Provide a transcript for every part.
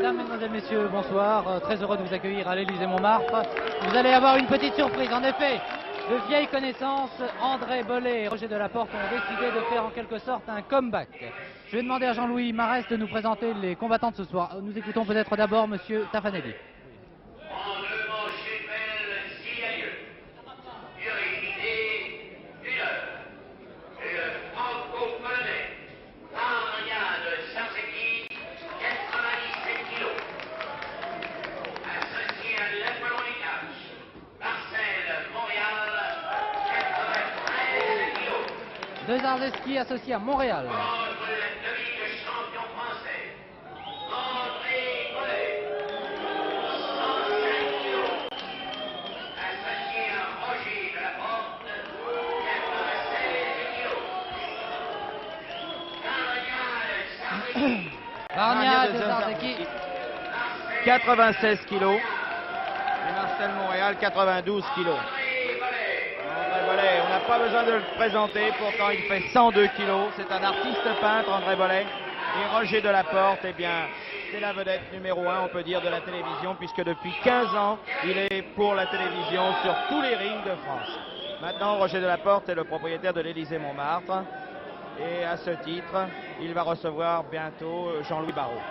Mesdames, Mesdemoiselles, Messieurs, bonsoir. Très heureux de vous accueillir à l'Élysée-Montmartre. Vous allez avoir une petite surprise. En effet, de vieilles connaissances, André Bollet et Roger Delaporte ont décidé de faire en quelque sorte un comeback. Je vais demander à Jean-Louis Marès de nous présenter les combattants de ce soir. Nous écoutons peut-être d'abord Monsieur Tafanelli. Deux Arzeski associés à Montréal. Varnia de Zarzeki, 96 kilos. Et Marcel Montréal, 92 kilos. André Bollet, on n'a pas besoin de le présenter, pourtant il fait 102 kilos. C'est un artiste peintre, André Bollet. Et Roger Delaporte, eh bien, c'est la vedette numéro 1, on peut dire, de la télévision, puisque depuis 15 ans, il est pour la télévision sur tous les rings de France. Maintenant, Roger Delaporte est le propriétaire de l'Élysée-Montmartre. Et à ce titre, il va recevoir bientôt Jean-Louis Barrault.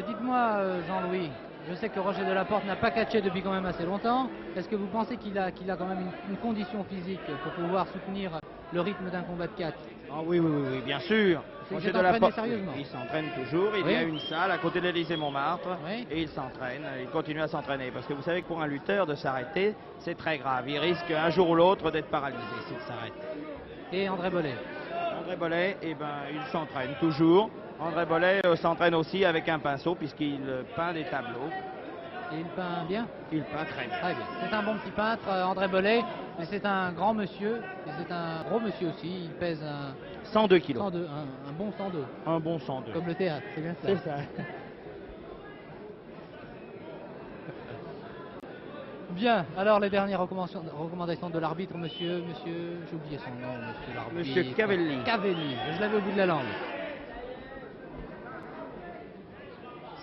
Dites-moi, Jean-Louis, je sais que Roger Delaporte n'a pas catché depuis quand même assez longtemps. Est-ce que vous pensez qu'il a quand même une condition physique pour pouvoir soutenir le rythme d'un combat de 4? Ah oui, bien sûr. Roger Delaporte, sérieusement. Il s'entraîne toujours. Il y a une salle à côté de l'Élysée-Montmartre et il s'entraîne. Il continue à s'entraîner parce que vous savez que pour un lutteur de s'arrêter, c'est très grave. Il risque un jour ou l'autre d'être paralysé s'il s'arrête. Et André Bollet? André Bollet, eh ben, il s'entraîne toujours. André Bollet s'entraîne aussi avec un pinceau puisqu'il peint des tableaux. Et il peint bien? Il peint très bien. Très bien. C'est un bon petit peintre, André Bollet, mais c'est un grand monsieur, et c'est un gros monsieur aussi. Il pèse un 102 kilos. 102, un bon 102. Un bon 102. Comme le théâtre, c'est bien ça. C'est ça. Bien, alors les dernières recommandations de l'arbitre, monsieur, j'ai oublié son nom, monsieur l'arbitre. Monsieur Cavelli. Cavelli, je l'avais au bout de la langue.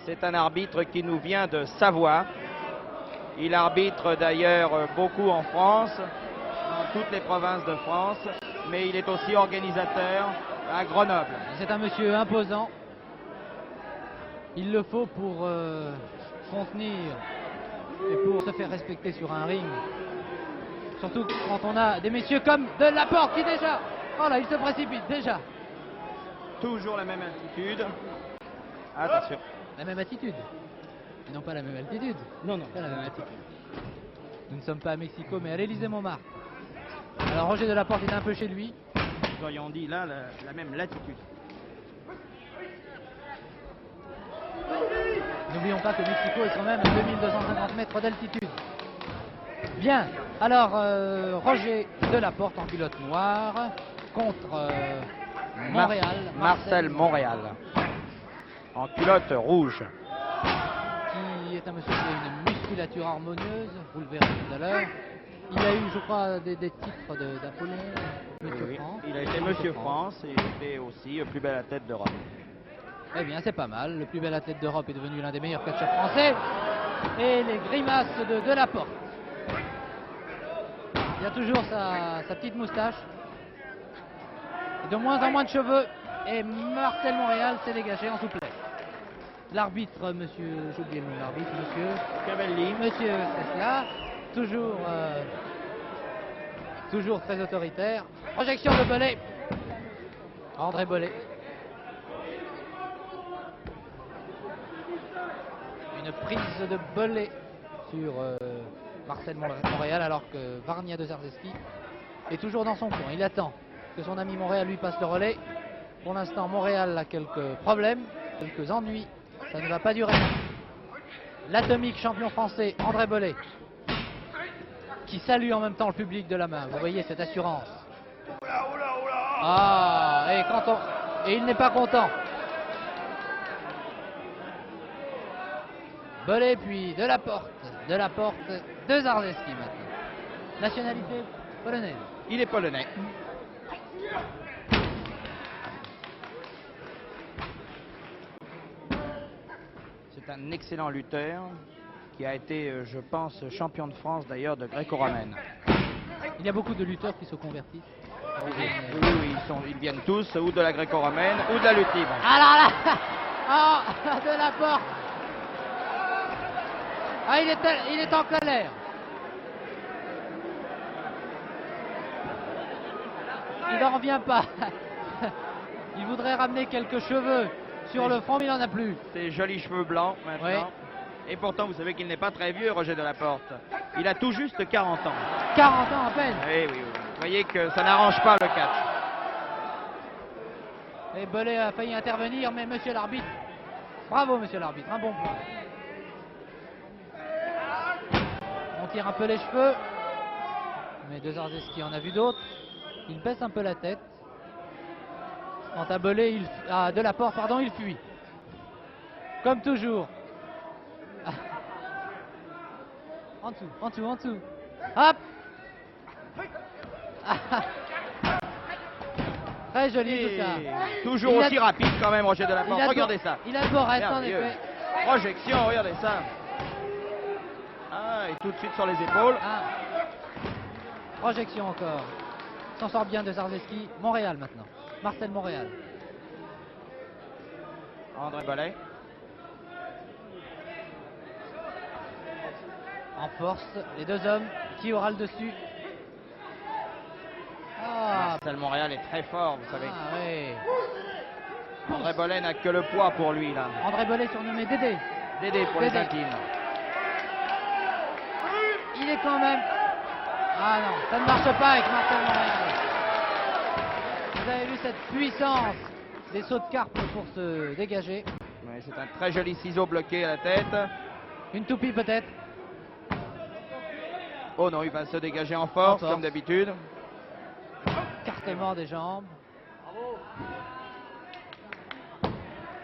C'est un arbitre qui nous vient de Savoie. Il arbitre d'ailleurs beaucoup en France, dans toutes les provinces de France, mais il est aussi organisateur à Grenoble. C'est un monsieur imposant. Il le faut pour contenir et pour se faire respecter sur un ring. Surtout quand on a des messieurs comme Delaporte qui déjà... Oh là, il se précipite déjà. Toujours la même attitude. Attention. La même attitude. Et non pas la même altitude. Non. Pas la même attitude. Nous ne sommes pas à Mexico, mais à l'Élysée-Montmartre. Alors Roger Delaporte est un peu chez lui. Nous aurions dit là la même latitude. N'oublions pas que Mexico est quand même à 2250 mètres d'altitude. Bien, alors Roger Delaporte en culotte noire contre Montréal. Marcel Montréal. En culotte rouge. Qui est un monsieur qui a une musculature harmonieuse, vous le verrez tout à l'heure. Il a eu, je crois, des titres d'Apollon, Monsieur France. Il a été Monsieur France et il était aussi le plus bel athlète d'Europe. Eh bien, c'est pas mal. Le plus bel athlète d'Europe est devenu l'un des meilleurs catcheurs français. Et les grimaces de Delaporte. Il a toujours sa petite moustache. Et de moins en moins de cheveux. Et Marcel Montréal s'est dégagé en souplesse. L'arbitre, monsieur, j'ai oublié le nom de l'arbitre, monsieur Cavelli. Monsieur Tesla, toujours très autoritaire. Projection de Bollet. André Bollet. Une prise de Bollet sur Marcel Montréal, alors que Varnia de Zarzeki est toujours dans son coin. Il attend que son ami Montréal lui passe le relais. Pour l'instant, Montréal a quelques problèmes, quelques ennuis. Ça ne va pas durer. L'atomique champion français André Bollet, qui salue en même temps le public de la main. Vous voyez cette assurance. Ah, et il n'est pas content. Bollet puis Delaporte de Zarzeki maintenant. Nationalité polonaise. Il est polonais. C'est un excellent lutteur qui a été, je pense, champion de France d'ailleurs de gréco-romaine. Il y a beaucoup de lutteurs qui se convertissent. Oui, ils viennent tous ou de la gréco-romaine ou de la lutte libre. Alors là, oh, de la porte. Ah, il est en colère. Il n'en revient pas. Il voudrait ramener quelques cheveux sur le front, mais il n'en a plus. Ses jolis cheveux blancs maintenant. Oui. Et pourtant, vous savez qu'il n'est pas très vieux, Roger Delaporte. Il a tout juste 40 ans. 40 ans à peine. Oui. Vous voyez que ça n'arrange pas le catch. Et Belay a failli intervenir, mais monsieur l'arbitre, bravo monsieur l'arbitre, un bon point. On tire un peu les cheveux, mais De Zarzeski en a vu d'autres. Il baisse un peu la tête. Quant à Belay, Delaporte, pardon, il fuit. Comme toujours. En dessous. Hop. Très joli tout ça. Toujours aussi rapide quand même, Roger Delaporte. Regardez ça. Il a le Borès en effet. Projection, regardez ça. Ah, et tout de suite sur les épaules. Ah. Projection encore. S'en sort bien De Zarzeski. Montréal maintenant. Marcel Montréal. André Belay. En force, les deux hommes. Qui aura le dessus? Marcel Montréal est très fort, vous savez. Ah oui. André Belay n'a que le poids pour lui là. André Belay surnommé Dédé. Dédé pour les intimes. Il est quand même... Ah non, ça ne marche pas avec Marcel Montréal. Vous avez vu cette puissance des sauts de carpe pour se dégager. Oui, c'est un très joli ciseau bloqué à la tête. Une toupie peut-être. Oh non, il va se dégager en force comme d'habitude. Cartement des jambes.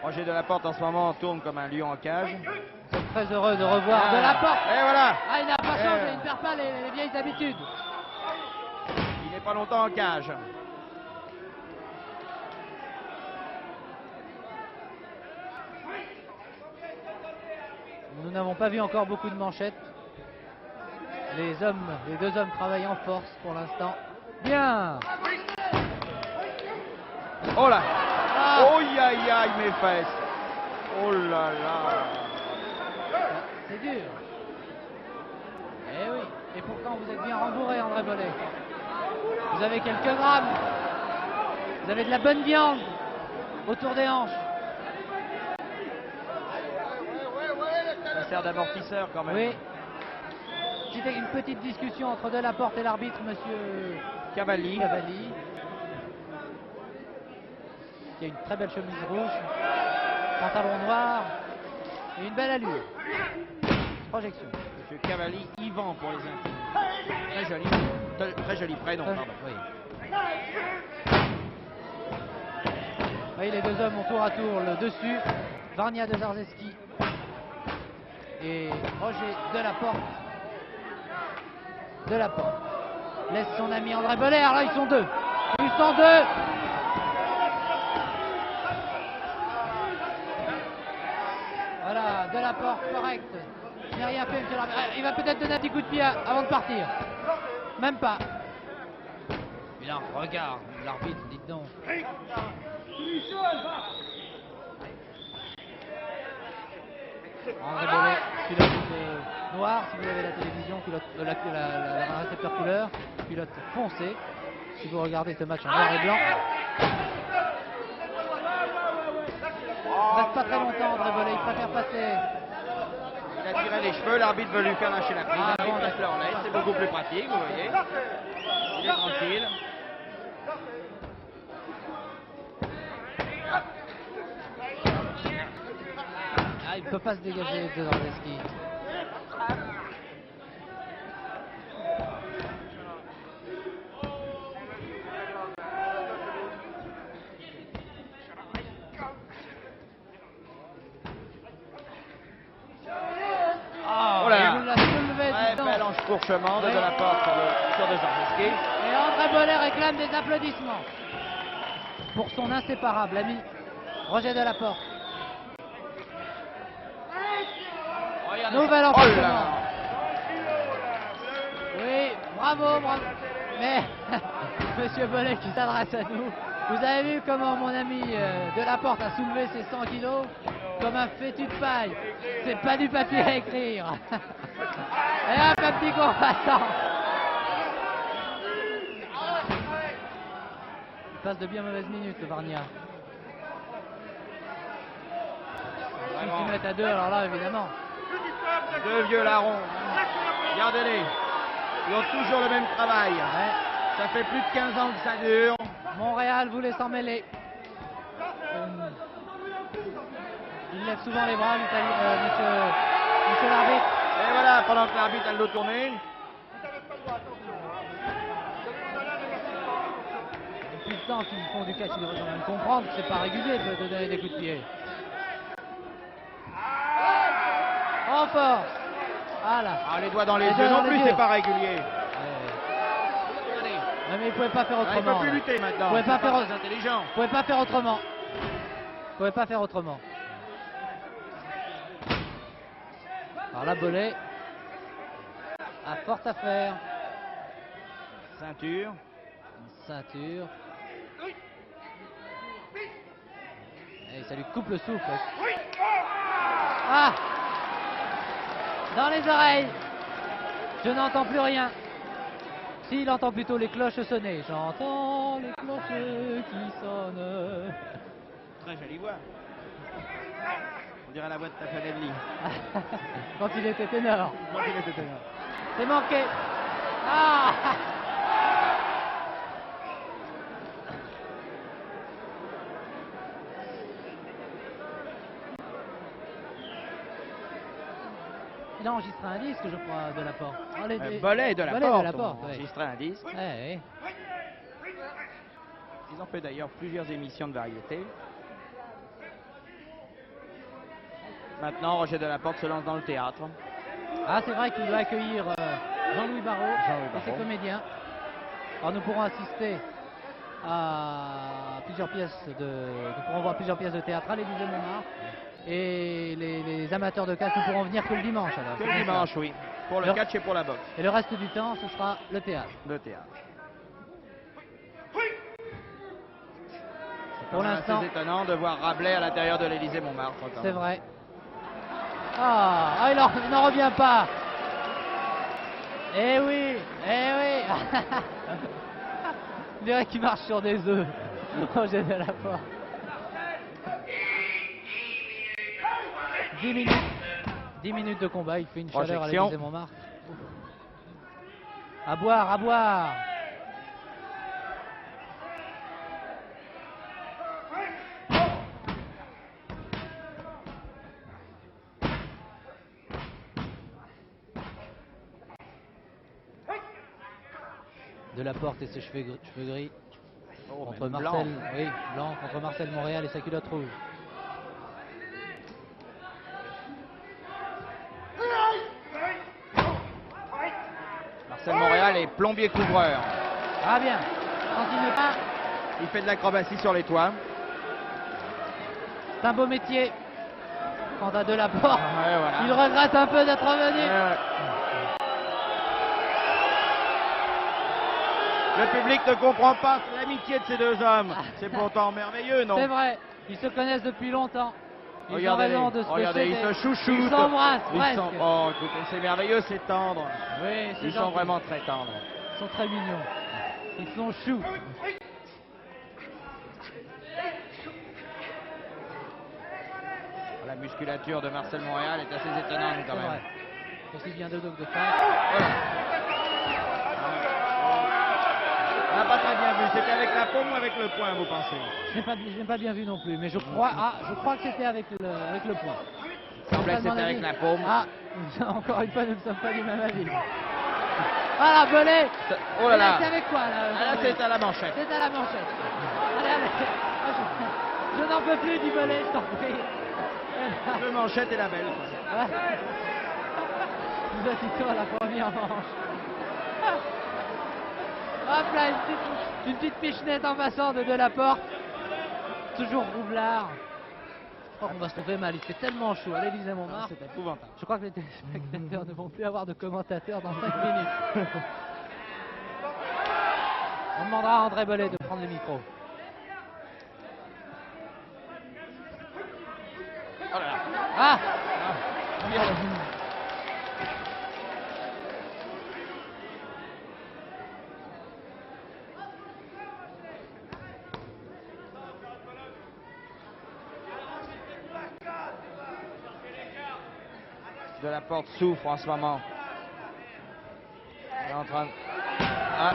Roger Delaporte en ce moment tourne comme un lion en cage. Nous sommes très heureux de revoir Delaporte. Et voilà. Ah, il n'a pas changé, il ne perd pas les vieilles habitudes. Il n'est pas longtemps en cage. Nous n'avons pas vu encore beaucoup de manchettes. Les deux hommes travaillent en force pour l'instant. Bien. Oh là. Oh aïe aïe mes fesses. Oh là là. C'est dur. Eh oui. Et pourtant vous êtes bien rembourré, André Belay. Vous avez quelques grammes. Vous avez de la bonne viande autour des hanches. Ça sert d'amortisseur quand même. Oui. C'était une petite discussion entre Delaporte et l'arbitre, monsieur Cavalli. Qui a une très belle chemise rouge, pantalon noir et une belle allure. Projection. Monsieur Cavalli, Yvan pour les intimes. Très joli prénom, pardon. Oui. Oui, les deux hommes ont tour à tour le dessus. Varnia De Zarzeski et Roger Delaporte. Delaporte laisse son ami André Belay. Alors là, ils sont deux. Voilà, Delaporte, correct. Il n'a rien fait, monsieur l'arbitre. Il va peut-être donner un petit coup de pied avant de partir. Même pas. Mais là, regarde, l'arbitre, dites donc. André Belay, culotte noire, si vous avez la télévision, culotte, la récepteur couleur, culotte foncée, si vous regardez ce match en noir et blanc. Il reste pas très longtemps, André Belay, il préfère passer. Il a tiré les cheveux, l'arbitre veut lui faire lâcher la prise. Il passe leur laisse, c'est beaucoup plus pratique, vous voyez. Il est tranquille. Ah, il ne peut pas se dégager de Zarzeski. Oh là là. Il l'a soulevé, Très bel enfourchement de Delaporte sur De Zarzeski. Et André Belay réclame des applaudissements pour son inséparable ami Roger Delaporte. Nouvel Oh emportement. là. Oui, bravo, bravo. Mais, Monsieur Bollet qui s'adresse à nous. Vous avez vu comment mon ami Delaporte a soulevé ses 100 kilos comme un fétu de paille. C'est pas du papier à écrire. Et hop, un petit combattant. Il passe de bien mauvaises minutes, le Varnia. S'ils mettent à 2, alors là, évidemment. Deux vieux larrons. Regardez-les. Ils ont toujours le même travail. Ouais. Ça fait plus de 15 ans que ça dure. Montréal voulait s'en mêler. Il lève souvent les bras, monsieur l'arbitre. Et voilà, pendant que l'arbitre a le dos tourné. Depuis le temps qu'ils font du catch, ils devraient quand même comprendre que c'est pas régulier de donner des coups de pied. En force. Voilà. Ah, les doigts dans les Les yeux doigts non dans les plus, yeux. c'est pas régulier. Ouais, mais il pouvait pas faire Ah, il autrement. peut plus là. lutter maintenant. Pouvait pas C'est faire très intelligent. Vous pouvez pas faire autrement. Vous pouvez pas faire autrement. Alors là, Bollet a fort à faire. Ceinture. Une ceinture. Et ça lui coupe le souffle. Ah! Dans les oreilles. Je n'entends plus rien. S'il entend plutôt les cloches sonner. J'entends les cloches qui sonnent. Très jolie voix. On dirait la voix de Tafanelli. Quand il était ténor. Quand il était ténor. C'est manqué. Ah! Il a enregistré un disque, je crois, de la porte. Bollet de la Bollet porte. de la porte, On a oui. enregistré un disque. Ouais, Ils ont fait d'ailleurs plusieurs émissions de variété. Maintenant, Roger Delaporte se lance dans le théâtre. Ah, c'est vrai qu'il doit accueillir Jean-Louis Barrault Jean-Louis et ses Barrault. comédiens. Alors nous pourrons assister à plusieurs pièces nous pourrons voir plusieurs pièces de théâtre à l'Élysée Montmartre. Et les amateurs de catch ne pourront venir que le dimanche. Alors, Que c'est le bien ça. dimanche, oui. Pour le Alors- catch et pour la boxe. Et le reste du temps, ce sera le théâtre. Le théâtre. Pour l'instant, C'est étonnant de voir Rabelais à l'intérieur de l'Élysée Montmartre. quand c'est même. vrai. Ah, il n'en revient pas. Eh oui, eh oui. On dirait qu'il marche sur des œufs. Roger Delaporte. 10 minutes de combat, il fait une chaleur à Projection. l'Élysée Montmartre. À boire, à boire. Delaporte et ses cheveux gris Oh, contre même Marcel, blanc. oui, blanc contre Marcel Montréal et sa culotte rouge. Marcel Montréal est plombier couvreur. Ah bien, continue pas, Il fait de l'acrobatie sur les toits. c'est un beau métier. Quant à Delaporte, Ouais, voilà. il regrette un peu d'être revenu. Ouais. Le public ne comprend pas l'amitié de ces deux hommes. C'est pourtant merveilleux, non? C'est vrai, ils se connaissent depuis longtemps. Ils ont Regardez-les. raison de se Regardez, ils se souhaiter. chouchoutent. Ils s'embrassent Ils presque. sont- Oh, écoutez, c'est merveilleux, c'est tendre. Oui, c'est Ils sont gentil. vraiment très tendres. Ils sont très mignons. Ils sont choux. La musculature de Marcel Montréal est assez étonnante quand C'est même. vrai. Aussi bien de dos que de face. Voilà. On n'a pas très bien vu. C'était avec la paume ou avec le poing, vous pensez? Je n'ai pas bien vu non plus, mais je crois que c'était avec le poing. Il semblait que C'est pas c'était mon avec avis. la paume. Ah, encore une fois, nous ne sommes pas du même avis. Voilà, Bollet. Oh là là. C'est avec quoi là? Ah, là, c'est à la manchette. C'est à la manchette. Allez, allez. Je n'en peux plus du Bollet, je t'en prie. Le manchette et la belle. Nous assistons à la première manche. Hop là, une petite pichenette en passant de Delaporte. Toujours roublard. Je crois qu'on va se trouver mal, il fait tellement chaud à l'Élysée-Montmartre. C'est épouvantable. Je crois que les téléspectateurs ne vont plus avoir de commentateurs dans 5 minutes. On demandera à André Bellet de prendre le micro. Oh là là. Ah, Delaporte souffre en ce moment. Il est en train de... Ah.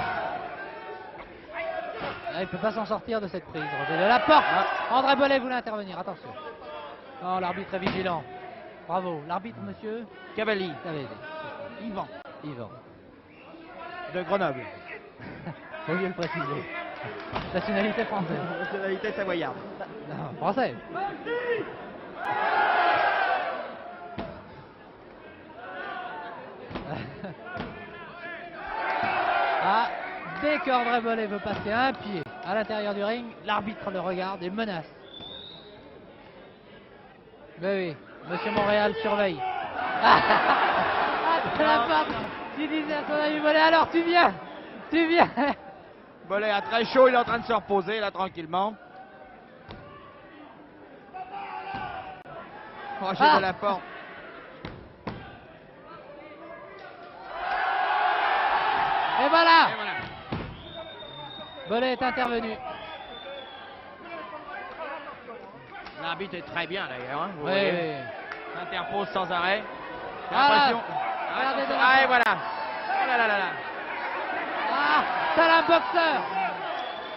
il ne peut pas s'en sortir de cette prise. Roger Delaporte. André Bellet voulait intervenir, attention. Non, l'arbitre est vigilant. Bravo. L'arbitre, monsieur Cavalli. Yvan. De Grenoble. Faut mieux le préciser. Nationalité française. Nationalité savoyarde. Non, française. Ah, dès qu'André Bellet veut passer un pied à l'intérieur du ring, l'arbitre le regarde et menace. Mais oui, Monsieur Montréal surveille. De la part, tu disais à ton ami Bellet, alors tu viens. Bellet a très chaud, il est en train de se reposer là tranquillement. Roger Delaporte. Et voilà. Bellet est intervenu. L'arbitre est très bien d'ailleurs. Hein, vous Oui, voyez. oui. S'interpose sans arrêt. J'ai Ah, l'impression. regardez Attention. Delaporte. Et voilà. Oh là là là là. Ah, c'est un boxeur.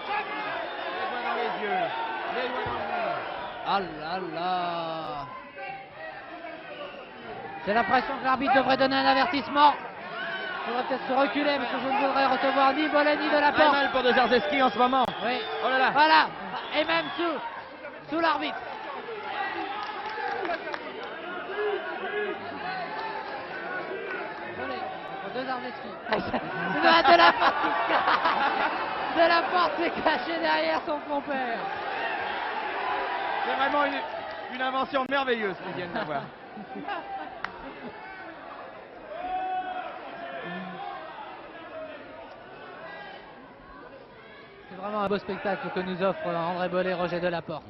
Les doigts dans les yeux. Les doigts dans le nez. Ah là là. J'ai l'impression que l'arbitre devrait donner un avertissement. Il faudrait peut-être se reculer parce que je ne voudrais recevoir ni Bellet ni Très Delaporte. mal pour De Jarzewski en ce moment. Oui. Oh là là. Voilà. Et même sous l'arbitre. Deux Jarzewski. Delaporte s'est caché derrière son compère. C'est vraiment une invention merveilleuse qu'ils viennent d'avoir. C'est vraiment un beau spectacle que nous offre André Bellet et Roger Delaporte.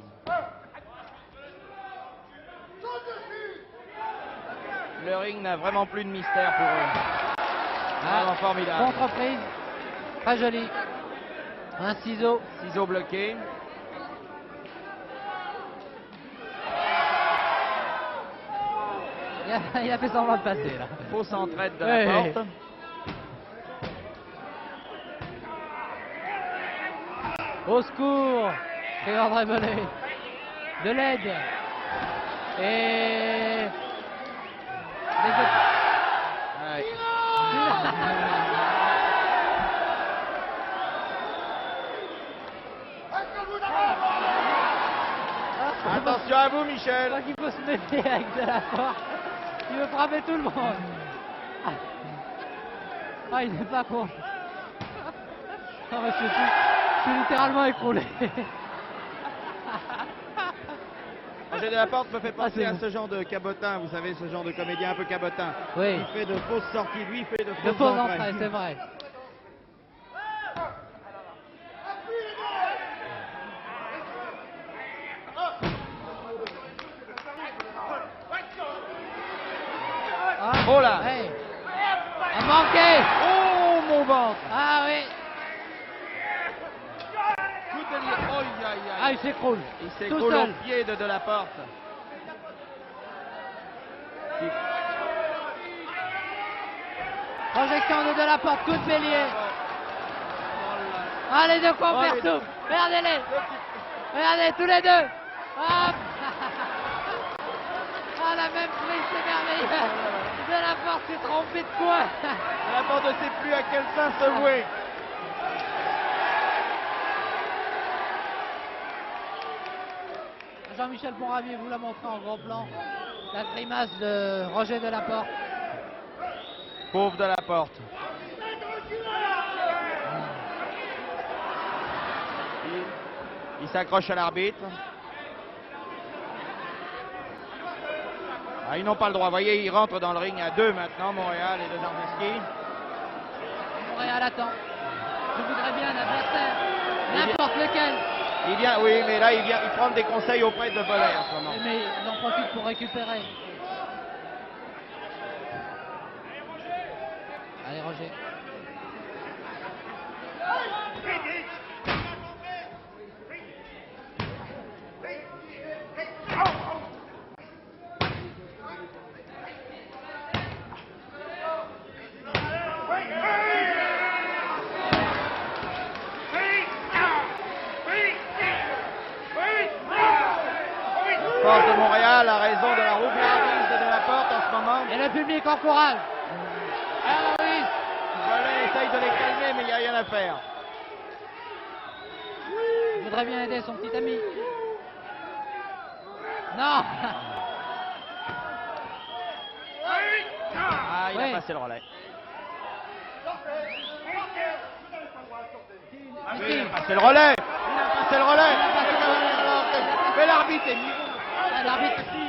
Le ring n'a vraiment plus de mystère pour eux. Vraiment formidable. Contre-prise. Très joli. Un ciseau. Ciseaux bloqués. Il a fait semblant de passer là. Fausse entraide de Oui. la porte. Au secours. C'est André Bellet. De l'aide. Et... Ouais. Attention à vous, Je Michel. crois qu'il faut se méfier avec Delaporte. Il veut frapper tout le monde. Ah, il n'est pas con. Non, mais je suis littéralement écroulé. Roger Delaporte me fait penser c'est à bon. ce genre de cabotin, vous savez, ce genre de comédien un peu cabotin. Oui. Il fait de fausses sorties, lui il fait de De fausses fausses entrées. entrées, c'est vrai. Ah, Oh là. ouais. A manqué. Oh mon ventre. Ah oui. Coup de délire. Oh, aïe, aïe, Ah, aïe. il s'écroule. Il Tout s'écroule seul. au pied de Delaporte. Projection de Delaporte, coup de bélier. Ah, les deux compères Oh, les- souffrent. Regardez-les. Regardez, tous les deux. Hop. Ah, la même prise, c'est merveilleux. Delaporte s'est trompé de quoi. Delaporte ne sait plus à quel sein se vouer. Jean-Michel Ponravier vous l'a montré en gros plan. La grimace de Roger Delaporte. Pauvre Delaporte. Il s'accroche à l'arbitre. Ah, ils n'ont pas le droit. Vous voyez, ils rentrent dans le ring à 2 maintenant, Montréal et de Zarzewski. Montréal attend. Je voudrais bien un adversaire, n'importe lequel. Il vient, oui, mais là, il prend des conseils auprès de Bollé en ce moment. Mais il en profite pour récupérer. Allez, Roger. Force de Montréal a raison de la roublardise de la porte en ce moment. Et le public encourage. Alors oui. Bollé essaye de les calmer, mais il n'y a rien à faire. Il voudrait bien aider son petit ami. Non. Ah, il Oui. a passé le relais. Ah, oui, il a passé le relais. Il a passé le relais. Mais l'arbitre est niveau.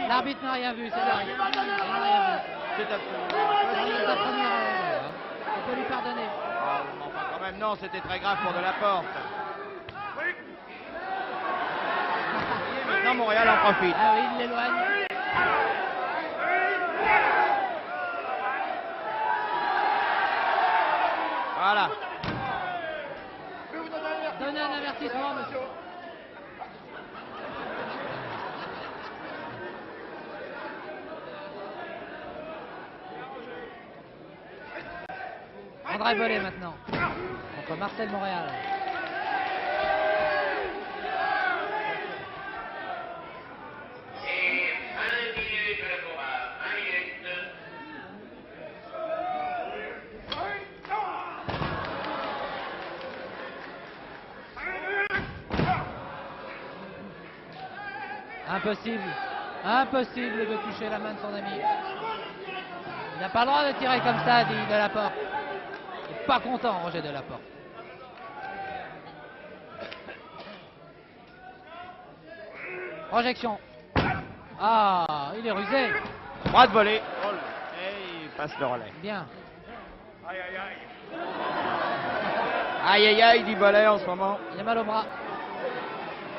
L'arbitre n'a rien vu, c'est là. Il n'a rien vu. C'est absolument. C'est sa première erreur, hein. On peut lui pardonner. Oh, enfin, quand même, non, c'était très grave pour de la porte. Maintenant, Montréal en profite. Ah oui, il l'éloigne. Voilà. Donnez un avertissement, monsieur. André Bollé maintenant, contre Marcel Montréal. Impossible de toucher la main de son ami. Il n'a pas le droit de tirer comme ça, dit Delaporte. Il n'est pas content, Roger Delaporte. Projection. Ah, il est rusé. Droit de volée. Oh là. Et il passe le relais. Bien. Aïe aïe aïe, dit Bollé en ce moment. Il a mal au bras.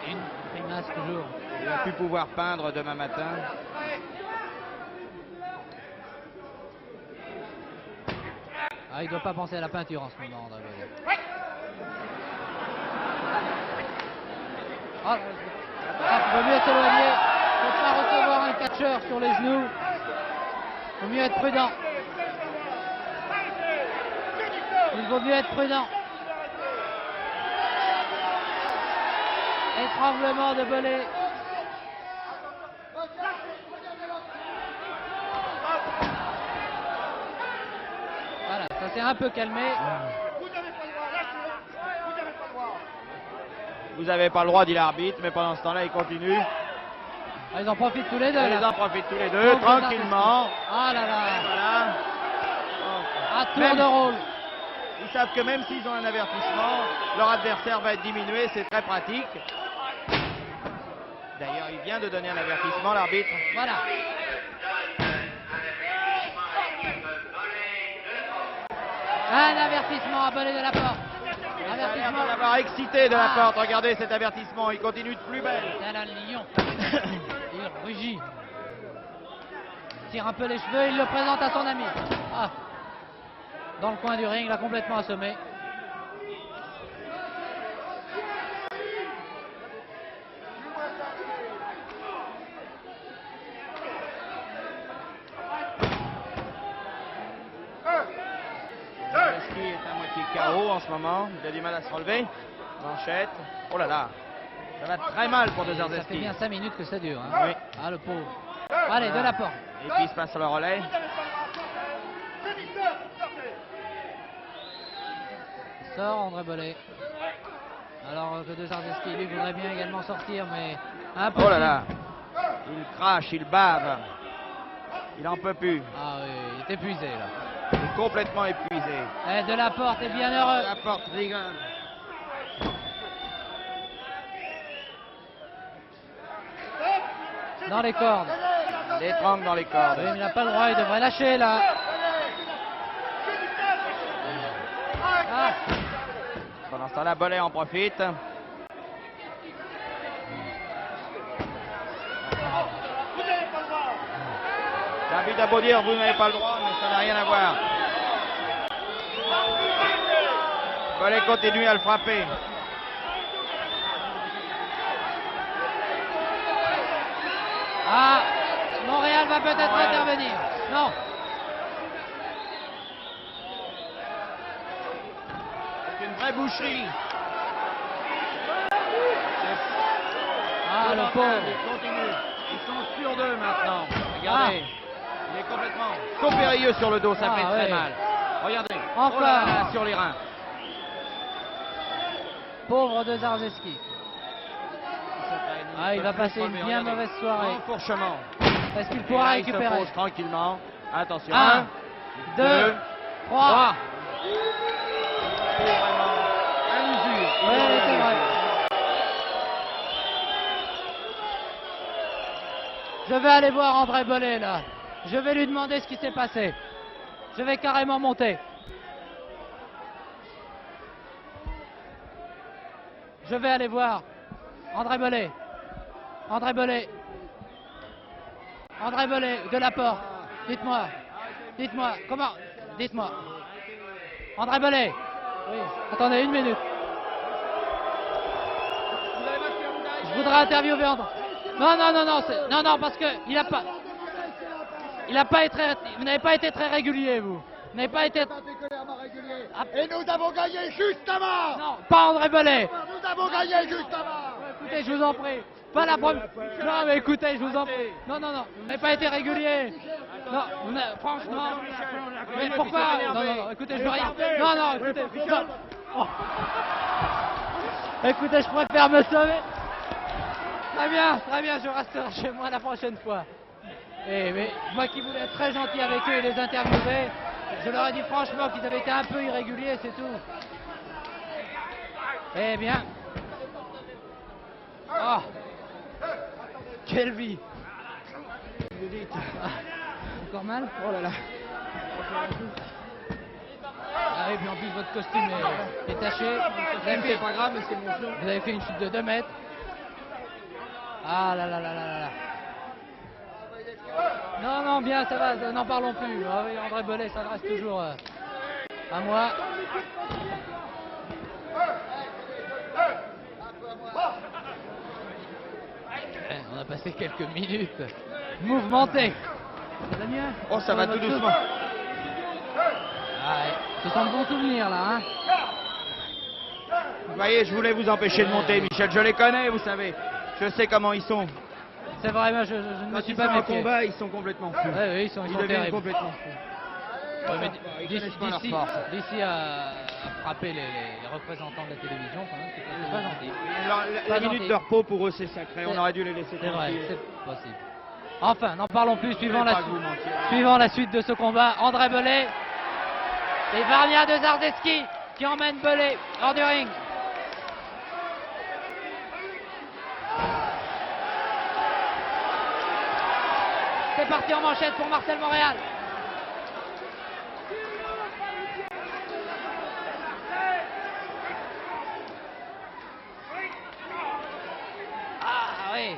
Une grimace toujours. Il va plus pouvoir peindre demain matin. Ah, il ne doit pas penser à la peinture en ce moment, André Bollé. Ah, il vaut mieux s'éloigner. Il ne faut pas recevoir un catcheur sur les genoux. Il vaut mieux être prudent. Il vaut mieux être prudent. Étranglement de Bollé. Voilà, ça s'est un peu calmé. Vous n'avez pas le droit, dit l'arbitre, mais pendant ce temps-là, il continue. Ah, ils en profitent tous les deux. Ils Là. en profitent tous les deux, tranquillement. Ah là là. Voilà. À tour Même- de rôle. Ils savent que même s'ils ont un avertissement, leur adversaire va être diminué, c'est très pratique. D'ailleurs, il vient de donner un avertissement, l'arbitre. Voilà. Un avertissement à Bollé Delaporte. Il a l'air Avertissement. de l'avoir excité de la Ah. porte. Regardez cet avertissement, il continue de plus belle. Tel un lion. Il rugit. Il tire un peu les cheveux, il le présente à son ami. Ah. Dans le coin du ring, l'a complètement assommé. Zarzewski est à moitié KO en ce moment. Il a du mal à se relever. Manchette. Oh là là. Ça va très mal pour de Ça fait Zarzewski. bien 5 minutes que ça dure. Hein. Oui. Ah, le pauvre. Allez, Delaporte. Et puis il se passe le relais. Sort André Bollé. Alors que de Zarzewski, lui, voudrait bien également sortir, mais impossible. Oh là là. Il crache, il bave. Il en peut plus. Ah oui, il est épuisé là. Il est complètement épuisé. Et Delaporte est bien heureux. La porte rigole. Dans les cordes. L'étrangle dans les cordes. Oui, mais il n'a pas le droit, il devrait lâcher là. Ah. Pendant ce temps-là, Bollet en profite. L'arbitre a beau dire, vous n'avez pas le droit, mais ça n'a rien à voir. Bollet continue à le frapper. Ah, Montréal va peut-être intervenir. Non. C'est une vraie boucherie. Ah, le pauvre. Ils continuent. Ils sont sur deux maintenant. Regardez. Il est complètement copérilleux sur le dos, ça fait très mal. Regardez. Encore. Oh là là, sur les reins. Pauvre de Zarzeski. Ah, il va passer une bien mauvaise soirée. Enfourchement. Est-ce qu'il pourra Il se récupérer? pose tranquillement. Attention. 1, 2, 3. C'est vraiment à l'usure. Oui, c'est vrai. Je vais aller voir André Bollet là. Je vais lui demander ce qui s'est passé. Je vais carrément monter. Je vais aller voir André Bollet. André Bollet. André Bollet de la porte. Dites-moi. Dites-moi. Comment? Dites-moi. André Bollet. Oui. Attendez une minute. Je voudrais interviewer André. Non, non, non, non, non, non, parce que il a pas été, vous n'avez pas été très régulier, vous. Vous n'avez pas été particulièrement régulier. Et nous avons gagné justement. Non, pas André Bollet. Nous avons gagné justement. Écoutez, je vous en prie. Pas la première. Non, mais écoutez, je vous en prie. Non, non, non. Vous n'avez pas été régulier. Non, franchement. Mais pourquoi? Non, non, non, écoutez, je veux rien. Non, non, écoutez. Non. Oh. Écoutez, je préfère me sauver. Très bien, je resterai chez moi la prochaine fois. Mais moi qui voulais être très gentil avec eux et les interviewer, je leur ai dit franchement qu'ils avaient été un peu irréguliers, c'est tout. Eh bien. Oh. Quelle vie. Encore mal? Oh là là. Ah oui, puis en plus votre costume est taché. C'est pas grave, mais c'est mon jeu. Vous avez fait une chute de 2 mètres. Ah là là là là là là. Non, non, bien, ça va, n'en parlons plus. Ah oui, André Bollet s'adresse toujours à moi. On a passé quelques minutes mouvementées. C'est la mienne. Oh, ça va tout doucement. Ah, ouais. Ce sont de bons souvenirs là, hein. Vous voyez, je voulais vous empêcher de monter, Michel. Je les connais, vous savez. Je sais comment ils sont. C'est vrai, moi je ne me suis pas méfié. méfié. Combat, ils sont complètement fous. Ouais, oui, ils sont deviennent terribles. complètement fous. Ouais, mais d'ici à frapper les représentants de la télévision, quand même, c'est pas gentil. La minute de repos pour eux, c'est sacré. On aurait dû les laisser C'est vrai, tranquilles. c'est possible. Enfin, n'en parlons plus. Suivant pas la suite de ce combat, André Bollet et Varnia de Zarzeski qui emmène Bollet hors du ring. C'est parti en manchette pour Marcel Montréal. Ah oui,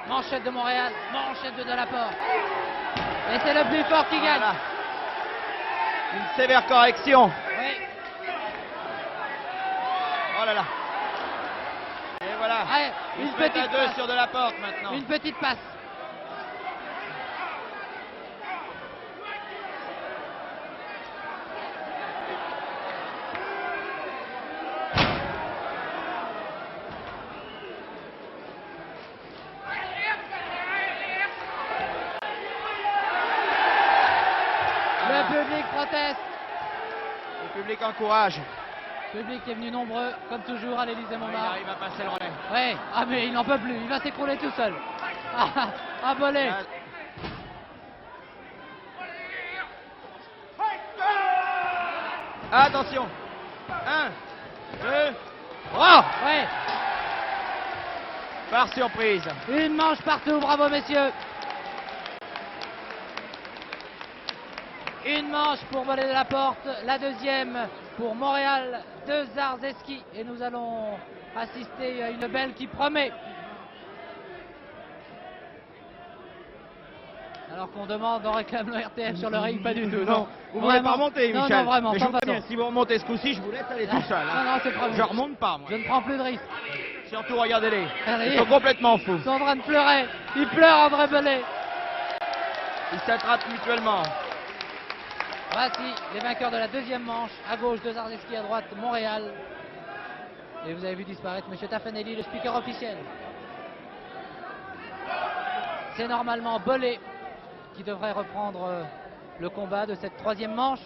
manchette de Montréal, manchette de Delaporte. Et c'est le plus fort qui gagne. Voilà. Une sévère correction. Oui. Oh là là. Et voilà. Allez, Ils une se mettent petite à deux passe. sur de la porte maintenant. Une petite passe. Le public proteste. Le public encourage. Le public est venu nombreux, comme toujours, à l'Élysée-Montmartre. Il va passer le relais. Oui, ah mais il n'en peut plus, il va s'écrouler tout seul. Ah, Bollet. Attention. 1, 2, Oh, oui, par surprise. une manche partout, bravo messieurs. Une manche pour Belay de la Porte, la deuxième pour Montréal de Zarzeski. Et nous allons assister à une belle qui promet. Alors qu'on demande, on réclame le RTF sur le ring, pas du tout. Non, vous ne voulez pas remonter, non, Michel. non, vraiment, mais pas je vous préviens, façon. si vous remontez ce coup-ci, je vous laisse aller tout seul. Non, non, c'est pas Je remonte pas, moi. Je ne prends plus de risques. Surtout, regardez-les. Allez. Ils sont complètement fous. Ils sont en train de pleurer. Il pleure, André Belay. Ils s'attrapent mutuellement. Voici les vainqueurs de la deuxième manche. À gauche, de Zarzeski, à droite, Montréal. Et vous avez vu disparaître M. Taffanelli, le speaker officiel. C'est normalement Belay qui devrait reprendre le combat de cette troisième manche.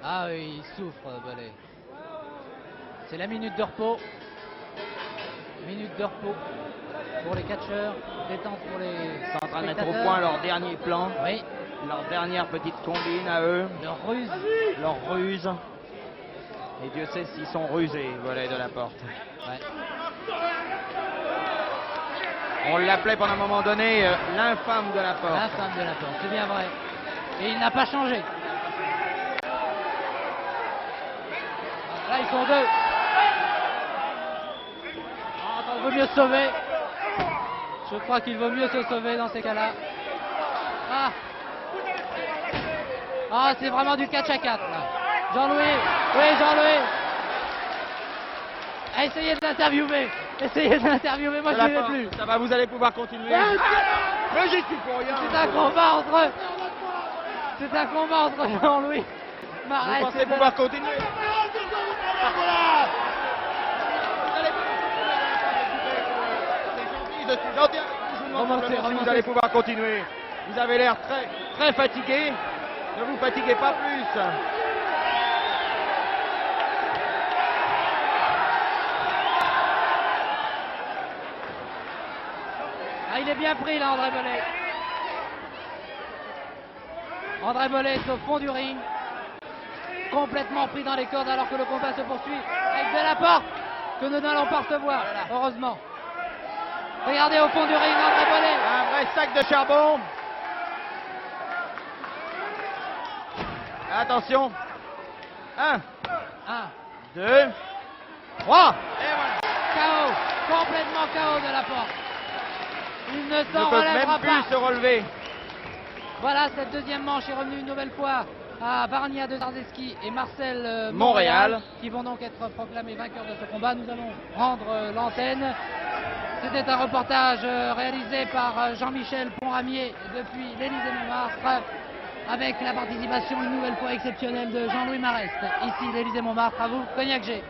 Ah oui, il souffre, Belay. C'est la minute de repos. Minute de repos pour les catcheurs, détente pour les Ils sont en train de mettre au spectateurs. point leur dernier plan, Oui, leur dernière petite combine à eux, leur ruse. leur ruse. Et Dieu sait s'ils sont rusés, Belay de la Porte. Ouais. On l'appelait pendant un moment donné l'infâme de la Porte. La femme de la Porte, c'est bien vrai. Et il n'a pas changé. Là, ils sont deux. Ah, attends, il vaut mieux se sauver. Je crois qu'il vaut mieux se sauver dans ces cas-là. Ah, ah, c'est vraiment du catch à 4 là. Jean-Louis, oui, Jean-Louis. Ah, essayez de l'interviewer. Essayez de l'interviewer, moi je ne l'ai plus. Ça va, vous allez pouvoir continuer. Mais j'y suis pour rien. C'est un combat entre. C'est un combat entre Jean-Louis Marais. Vous pensez pouvoir continuer? Je suis gentil avec vous, je vous demande Remontez, simplement si vous remontez. allez pouvoir continuer. Vous avez l'air très, très fatigué. Ne vous fatiguez pas plus. Ah, il est bien pris là, André Belay. André Belay est au fond du ring. Complètement pris dans les cordes alors que le combat se poursuit avec de la porte que nous n'allons pas recevoir, heureusement. Regardez au fond du ring, André Belay. Un vrai sac de charbon. Attention. 1, 1, 2, 3. KO, complètement KO de la porte. Il ne Ne s'en peuvent relèvera même plus pas. se relever. Voilà, cette deuxième manche est revenue une nouvelle fois à Varnia de Zarzeski et Marcel Montréal, qui vont donc être proclamés vainqueurs de ce combat. Nous allons rendre l'antenne. C'était un reportage réalisé par Jean-Michel Pontramier depuis l'Élysée-Montmartre avec la participation une nouvelle fois exceptionnelle de Jean-Louis Marest. Ici l'Élysée-Montmartre, à vous, Cognac G.